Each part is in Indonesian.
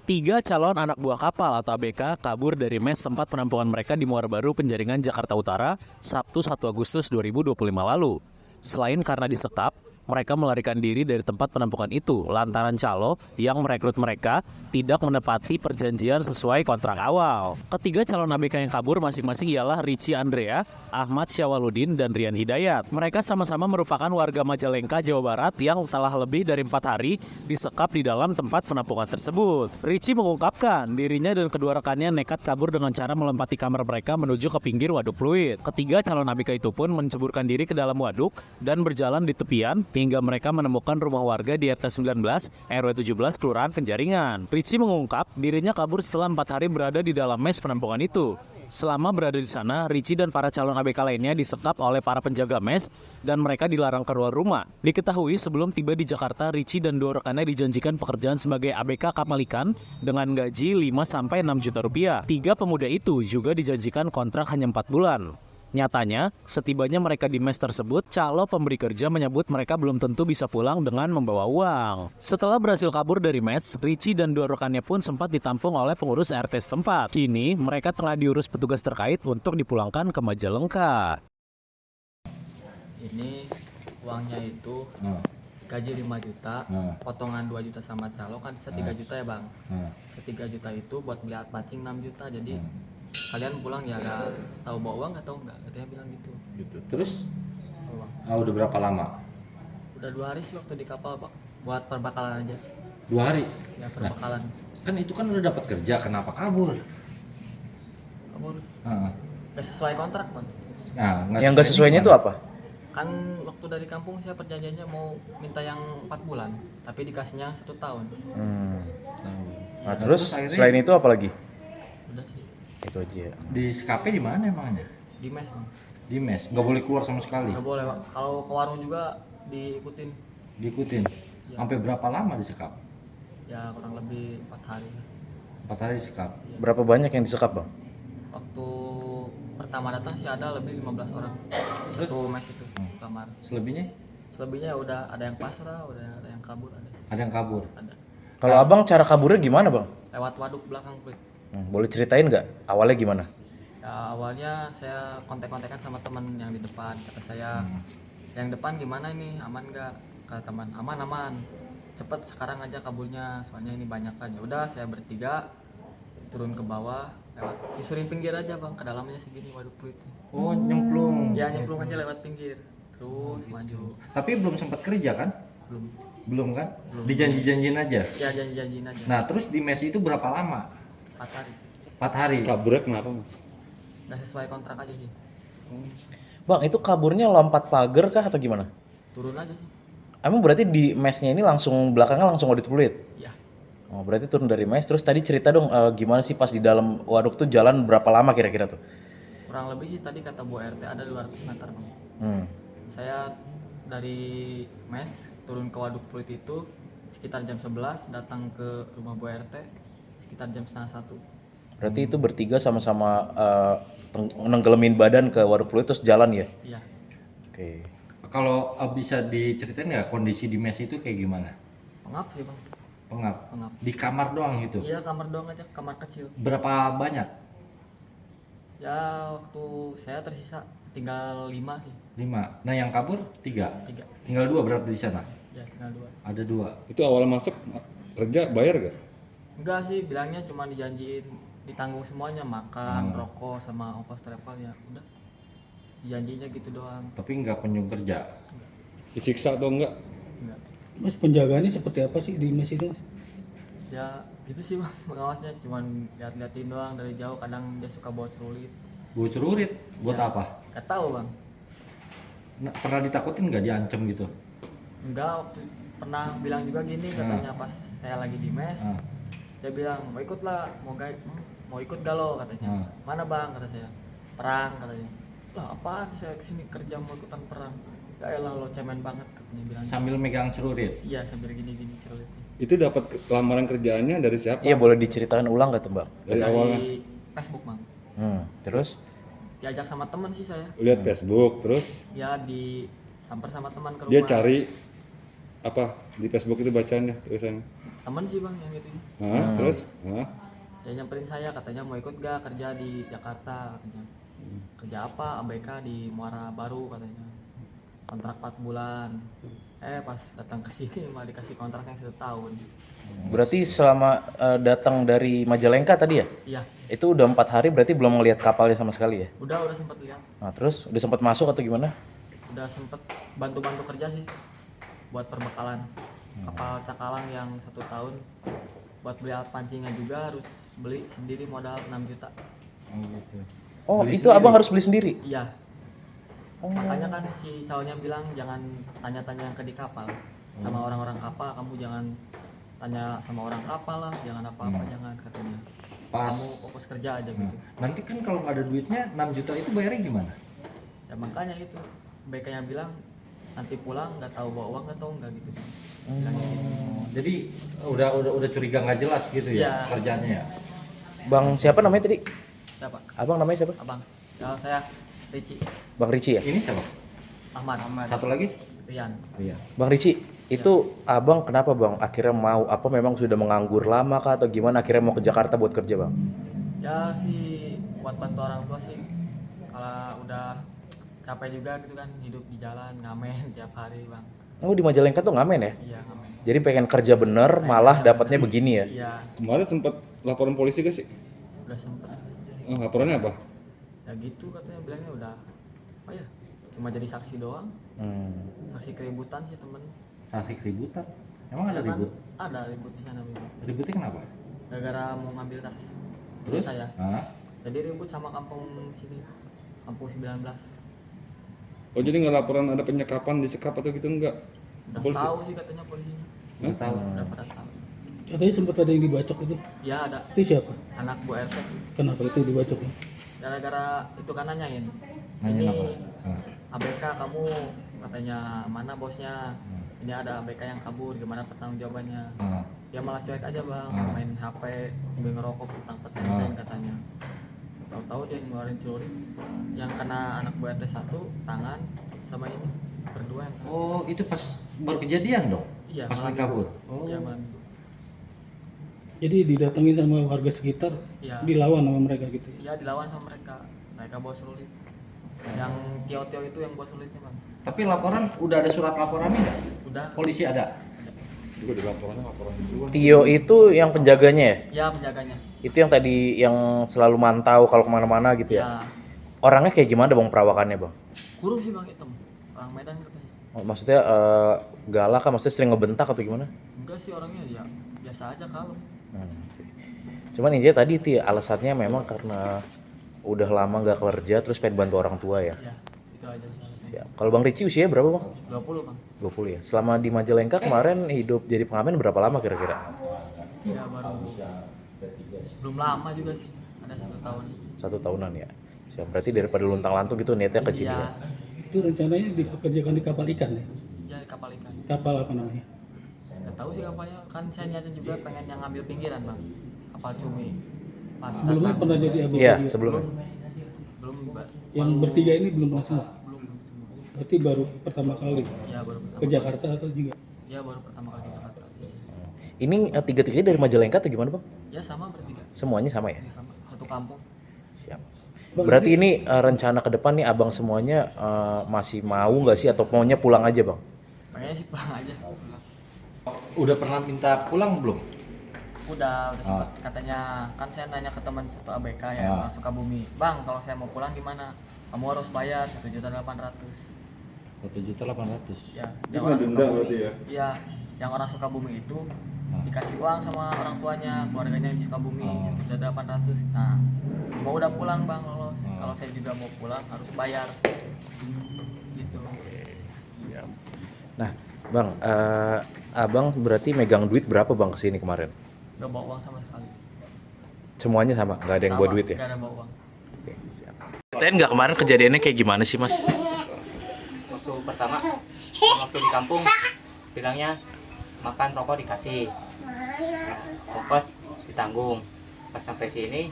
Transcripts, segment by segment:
Tiga calon anak buah kapal atau ABK kabur dari mes tempat penampungan mereka di Muara Baru, Penjaringan, Jakarta Utara, Sabtu 1 Agustus 2025 lalu. Selain karena disekap, mereka melarikan diri dari tempat penampungan itu lantaran calo yang merekrut mereka tidak menepati perjanjian sesuai kontrak awal. Ketiga calon ABK yang kabur masing-masing ialah Richie Andrea, Ahmad Syawaludin, dan Rian Hidayat. Mereka sama-sama merupakan warga Majalengka, Jawa Barat yang telah lebih dari 4 hari disekap di dalam tempat penampungan tersebut. Richie mengungkapkan dirinya dan kedua rekannya nekat kabur dengan cara melempati kamar mereka menuju ke pinggir waduk fluid. Ketiga calon ABK itu pun menceburkan diri ke dalam waduk dan berjalan di tepian hingga mereka menemukan rumah warga di RT 19 RW 17 Kelurahan Penjaringan. Richie mengungkap dirinya kabur setelah 4 hari berada di dalam mes penampungan itu. Selama berada di sana, Richie dan para calon ABK lainnya disekap oleh para penjaga mes dan mereka dilarang keluar rumah. Diketahui sebelum tiba di Jakarta, Richie dan dua rekannya dijanjikan pekerjaan sebagai ABK kapal ikan dengan gaji 5-6 juta rupiah. Tiga pemuda itu juga dijanjikan kontrak hanya 4 bulan. Nyatanya, setibanya mereka di mes tersebut, calo pemberi kerja menyebut mereka belum tentu bisa pulang dengan membawa uang. Setelah berhasil kabur dari mes, Richie dan dua rekannya pun sempat ditampung oleh pengurus RT setempat. Kini, mereka telah diurus petugas terkait untuk dipulangkan ke Majalengka. Ini uangnya itu gaji 5 juta, potongan 2 juta sama calo kan se 3 juta ya bang. Se 3 juta itu buat beli alat mancing 6 juta, jadi kalian pulang ya gak tahu bawa uang atau enggak, katanya bilang gitu. Terus udah berapa lama? Udah 2 hari sih waktu di kapal pak, buat perbakalan aja. 2 hari? Ya perbakalan. Kan itu kan udah dapat kerja, kenapa kabur? Kabur gak sesuai kontrak bang. Yang gak sesuainya itu apa? Kan waktu dari kampung saya perjanjiannya mau minta yang 4 bulan, tapi dikasihnya 1 tahun. Nah terus selain itu apa lagi? Udah sih. Itu aja. Di SKP di mana emangnya? Di mes bang. Di mes, nggak boleh keluar sama sekali. Nggak boleh pak. Kalau ke warung juga diikutin. Diikutin. Ya. Sampai berapa lama disekap? Ya kurang lebih 4 hari. 4 hari disekap. Berapa banyak yang disekap bang? Waktu pertama datang sih ada lebih 15 orang. Satu mes itu kamar. Selebihnya? Selebihnya udah ada yang pasrah, udah ada yang kabur, ada. Ada yang kabur. Ada. Kalau abang cara kaburnya gimana bang? Lewat waduk belakang Fluid. Boleh ceritain nggak awalnya gimana? Ya, awalnya saya kontak-kontakan sama teman yang di depan, kata saya yang depan gimana ini, aman nggak? Kata teman, aman, cepet sekarang aja kaburnya, soalnya ini banyak kan. Ya udah, saya bertiga turun ke bawah, lewat disuruhin pinggir aja bang, kedalamannya segini waduk Fluid. Oh, nyemplung. Ya nyemplung aja lewat pinggir, terus maju. Tapi belum sempat kerja kan? Belum Kan? Dijanji-janjiin aja. ya, janji-janjiin aja. Nah, terus di mes itu berapa lama? 4 hari 4 hari. Kaburnya kenapa mas? nggak sesuai kontrak aja sih, Bang itu kaburnya lompat pagar kah atau gimana? turun aja sih. Emang berarti di mesnya ini langsung belakangnya langsung waduk fluid? Ya Oh berarti turun dari mes. Terus tadi cerita dong gimana sih pas di dalam waduk tuh jalan berapa lama kira-kira tuh? kurang lebih sih tadi kata Bu RT ada 200 meter bang. Saya dari mes turun ke waduk Fluid itu sekitar jam 11, datang ke rumah Bu RT sekitar jam setengah 1. Berarti itu bertiga sama-sama nenggelemin badan ke waduk fluid terus jalan ya? Iya. Oke. Kalau bisa diceritain nggak kondisi di mes itu kayak gimana? Pengap sih bang. Pengap. Pengap. Di kamar doang gitu? Iya kamar doang aja, kamar kecil. Berapa banyak? Ya waktu saya tersisa tinggal 5 sih. 5. Nah yang kabur 3? 3. Tinggal 2 berarti di sana? Ya tinggal 2. Ada 2. Itu awal masuk kerja bayar gak? Enggak sih, bilangnya cuma dijanjiin ditanggung semuanya, makan, rokok, sama ongkos travelnya. Udah, dijanjinya gitu doang. Tapi nggak kunjung kerja? Disiksa atau enggak? Enggak. Mas penjagaannya seperti apa sih di mes itu? Ya gitu sih bang, pengawasnya cuman lihat-liatin doang dari jauh, kadang dia suka bawa celurit. Bawa celurit? Buat Ya, apa? Gak tahu bang. Nah, pernah ditakutin nggak diancam gitu? Enggak, waktu pernah bilang juga gini katanya pas saya lagi di mes. Dia bilang, mau ikut lah, mau ikut galau katanya. Mana bang, kata saya. Perang katanya. Lah apaan saya kesini kerja mau ikutan perang. Ya elah lo cemen banget katanya bilang. Sambil megang celurit? Iya sambil gini-gini celuritnya. Itu dapat lamaran kerjaannya dari siapa? Iya boleh diceritakan ulang gak tuh bang? Dari awalnya? Facebook bang. Terus? Diajak sama teman sih saya. Lihat Facebook terus Ya disamper sama teman ke rumah. dia cari apa di Facebook itu bacanya tulisannya? temen sih bang yang gitu. Terus? Hah? Dia nyamperin saya katanya mau ikut gak kerja di Jakarta katanya. Kerja apa? ABK di Muara Baru katanya. Kontrak 4 bulan. Pas datang ke sini malah dikasih kontrak yang 1 tahun. Berarti selama datang dari Majalengka tadi ya? Iya, Itu udah 4 hari berarti belum ngelihat kapalnya sama sekali ya? udah sempet lihat. Nah terus udah sempat masuk atau gimana? Udah sempet bantu-bantu kerja sih buat perbekalan kapal Cakalang yang 1 tahun. Buat beli alat pancingnya juga harus beli sendiri modal 6 juta. Oh itu abang harus beli sendiri? Iya. Makanya kan si cowoknya bilang jangan tanya-tanya ke di kapal sama orang-orang kapal, kamu jangan tanya sama orang kapal lah, jangan apa-apa, jangan katanya. Pas. Kamu fokus kerja aja gitu. Nanti kan kalau nggak ada duitnya 6 juta itu bayarnya gimana? Ya makanya itu BK-nya bilang nanti pulang nggak tahu bawa uang atau enggak gitu. Bilangnya gitu. Jadi udah curiga nggak jelas gitu ya Iya. kerjanya ya. Bang siapa namanya tadi? Siapa? Abang namanya siapa? Abang. Ya saya Ricci Bang Ricci ya? Ini siapa? Ahmad. Satu lagi? Rian. Iya. Bang Ricci, itu abang kenapa bang akhirnya mau apa memang sudah menganggur lama kah atau gimana akhirnya mau ke Jakarta buat kerja bang? Ya sih buat bantu orang tua sih. Kalau udah capek juga gitu kan hidup di jalan ngamen tiap hari bang. Oh di Majalengka tuh ngamen ya? Iya ngamen. Jadi pengen kerja bener malah dapatnya begini ya? Iya Kemarin sempat laporan polisi gak sih? udah sempet. Laporannya apa? Ya gitu katanya bilangnya udah apa ya cuma jadi saksi doang. Saksi keributan sih temen. Saksi keributan. Emang ada Ya kan, ribut? ada ribut di sana ribut. Ributnya kenapa? Gara-gara mau ngambil tas. Terus? Saya. Hah? Jadi ribut sama kampung sini. Kampung 19. Oh jadi nggak laporan ada penyekapan disekap atau gitu enggak? Udah Polisi? tahu sih katanya polisinya. Nggak tahu. Udah pada tahu. Katanya sempat ada yang dibacok itu. Ya ada Itu siapa? anak Bu RT. Kenapa itu dibacoknya? Gara-gara itu kan nanyain. Nanyain Ini apa? Hah. ABK kamu katanya mana bosnya? Ini ada ABK yang kabur, gimana pertanggungjawabannya? Hah. Dia malah cuek aja bang, main HP, sambil ngerokok petang-petang katanya. Tahu-tahu dia ngeluarin celurit yang kena anak Bu RT 1 tangan sama ini berdua yang kena. Oh itu pas baru kejadian dong? Iya, Pas malam lagi kabur? minggu. Oh. Iya malam minggu. Jadi didatengin sama warga sekitar, Iya. dilawan sama mereka gitu ya. Iya dilawan sama mereka. Mereka bawa celurit. Yang Tio itu yang bawa celulitnya bang. Tapi laporan udah ada surat laporannya nggak? Udah. Polisi ada? Juga di laporan duluan. Tio itu yang penjaganya ya? Ya penjaganya. Itu yang tadi yang selalu mantau kalau kemana-mana gitu ya? Ya Orangnya kayak gimana bang perawakannya bang? kurus sih bang hitam. Orang Medan katanya. Oh, maksudnya galak kan? Maksudnya sering ngebentak atau gimana? Enggak sih orangnya ya biasa aja kalau. Oke. Cuman intinya tadi itu ya, alasannya memang karena udah lama nggak kerja terus pengen bantu orang tua ya. Ya itu aja sih alasannya. Siap. Kalau Bang Ricci usianya berapa bang? 20 bang. 20 ya. Selama di Majalengka kemarin hidup jadi pengamen berapa lama kira-kira? Ya baru belum lama juga sih. Ada 1 tahun. 1 tahunan ya. Siap. Berarti daripada luntang-lantung gitu niatnya ke sini Iya. ya. Itu rencananya dipekerjakan di kapal ikan ya. Ya di kapal ikan. Kapal apa namanya? Nggak tahu sih kapalnya kan saya niatnya juga pengen yang ngambil pinggiran bang. Kapal cumi. Pas Sebelumnya datang, pernah jadi ABK Iya, juga. sebelumnya. belum Yang bertiga ini belum pernah semua. belum semua. Berarti baru pertama kali Ya baru pertama. ke Jakarta atau juga? Ya baru pertama kali ke Jakarta. Ini tiga-tiganya dari Majalengka atau gimana bang? Ya sama bertiga. Semuanya sama ya? Sama satu kampung. Siap. Berarti ini rencana ke depan nih abang semuanya masih mau nggak sih atau maunya pulang aja bang? Pengennya sih pulang aja. Udah pernah minta pulang belum? Udah sempat katanya kan saya nanya ke teman satu ABK ya orang Sukabumi. Bang kalau saya mau pulang gimana? Kamu harus bayar 1.800.000. 1.800.000. Ya. Itu mah denda berarti ya? Iya. Yang orang Sukabumi itu dikasih uang sama orang tuanya, keluarganya di Sukabumi 1.800.000. Nah, mau udah pulang bang lolos. Kalau saya juga mau pulang harus bayar. Gitu. Nah bang, abang berarti megang duit berapa bang kesini kemarin? Gak bawa uang sama sekali. Semuanya sama, nggak ada yang bawa duit ya? Gak ada bawa uang. Oke, siap. Ceritain nggak kemarin kejadiannya kayak gimana sih mas? Waktu pertama waktu di kampung bilangnya makan rokok dikasih, ongkos ditanggung. Pas sampai sini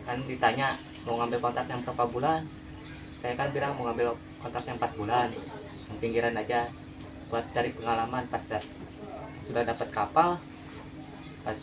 kan ditanya mau ngambil kontrak yang berapa bulan, saya kan bilang mau ngambil kontrak yang 4 bulan yang pinggiran aja buat cari pengalaman. Pas sudah dapat kapal Pas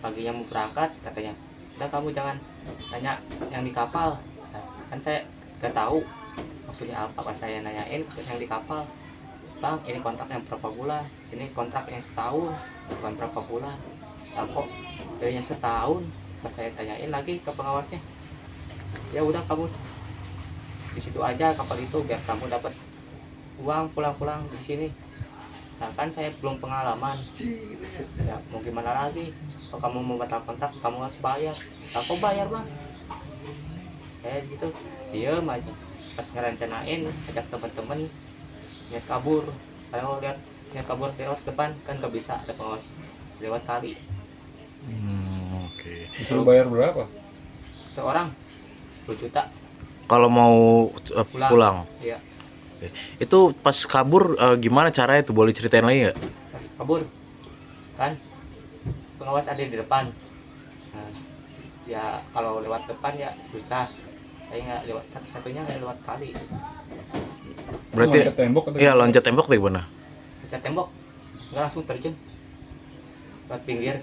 paginya mau berangkat katanya, udah kamu jangan tanya yang di kapal, kan saya gak tahu maksudnya apa. Pas saya nanyain yang di kapal, bang ini kontrak yang berapa bulan, ini kontrak yang setahun bukan berapa bulan. Nah, kok yang setahun? Pas saya tanyain lagi ke pengawasnya, ya udah kamu di situ aja kapal itu biar kamu dapat uang pulang-pulang di sini. Nah kan saya belum pengalaman, ya mau gimana lagi, kalau kamu mau batal kontrak kamu harus bayar. Aku bayar bang, kayak gitu diem aja. Pas ngerencanain ajak teman-teman niat kabur, kalau lihat niat kabur lewat depan kan gak bisa, ada pengawas lewat kali. Oke. Disuruh bayar berapa? Seorang 2 juta Kalau mau pulang. Iya. Itu pas kabur gimana caranya itu? Boleh ceritain lagi nggak? Pas kabur kan pengawas ada di depan. Nah, ya kalau lewat depan ya susah, saya nggak lewat, satu-satunya nggak lewat kali. Berarti Loncat tembok atau iya loncat tembok tuh gimana? Pecat tembok nggak langsung terjun lewat pinggir.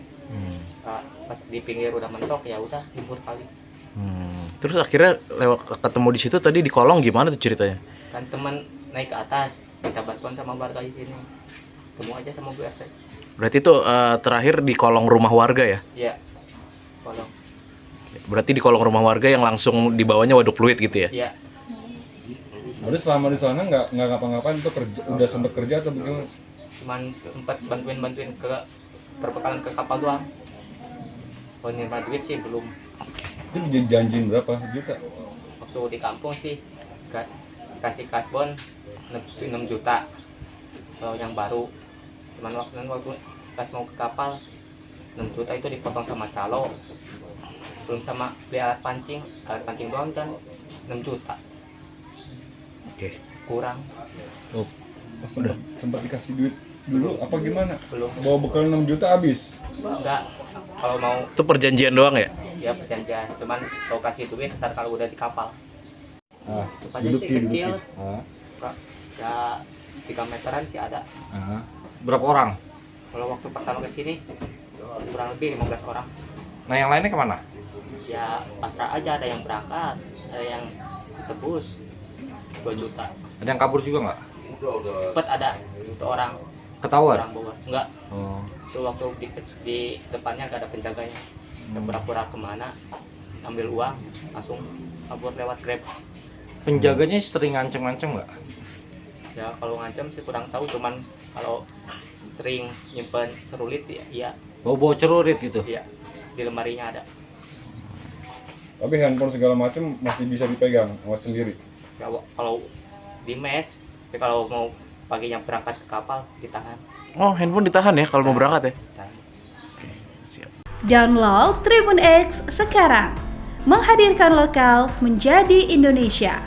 Nah, pas di pinggir udah mentok ya udah libur kali. Terus akhirnya lewat ketemu di situ tadi di kolong gimana tuh ceritanya? Kan teman naik ke atas minta bantuan sama warga di sini, ketemu aja sama Bu RT. Berarti itu terakhir di kolong rumah warga ya? Iya, kolong. Berarti di kolong rumah warga yang langsung di bawahnya waduk fluid gitu ya? Iya, Berarti selama di sana nggak ngapa-ngapain tuh, kerja, udah sempat kerja atau bagaimana? cuman sempat bantuin ke perbekalan ke kapal doang. Kalau nerima duit sih belum. Itu dijanjiin berapa juta? Waktu di kampung sih kasih kasbon 6 juta kalau yang baru. Cuman waktu pas mau ke kapal 6 juta itu dipotong sama calo, belum sama beli alat pancing doang kan 6 juta Oke. kurang. Oh, sempat dikasih duit dulu apa gimana? Belum. Bawa bekal 6 juta habis. Enggak, kalau mau Itu perjanjian doang ya? ya perjanjian, cuman kalau kasih duit ntar kalau udah di kapal. Ah, Aja sih kecil, Ah, ya 3 meteran sih ada. ah. Berapa orang? Kalau waktu pertama ke sini kurang lebih 15 orang. Nah yang lainnya kemana? Ya pasrah aja, ada yang berangkat, ada yang tebus 2 juta. Ada yang kabur juga nggak? Sempet ada 1 orang Ketahuan? bawa. Enggak, Oh. itu waktu di depannya gak ada penjaganya. Dia pura-pura kemana, ambil uang, langsung kabur lewat Grab. Penjaganya sering ngancem-ngancem nggak? Ya kalau ngancam sih kurang tahu, cuman kalau sering nyimpen serulit sih iya, Bawa celurit gitu? iya di lemarinya ada. Tapi handphone segala macam masih bisa dipegang awas sendiri. Ya kalau di mes, tapi kalau mau paginya berangkat ke kapal ditahan. Oh, handphone ditahan ya kalau mau berangkat ya? Ditahan. Download Tribun X sekarang, menghadirkan lokal menjadi Indonesia.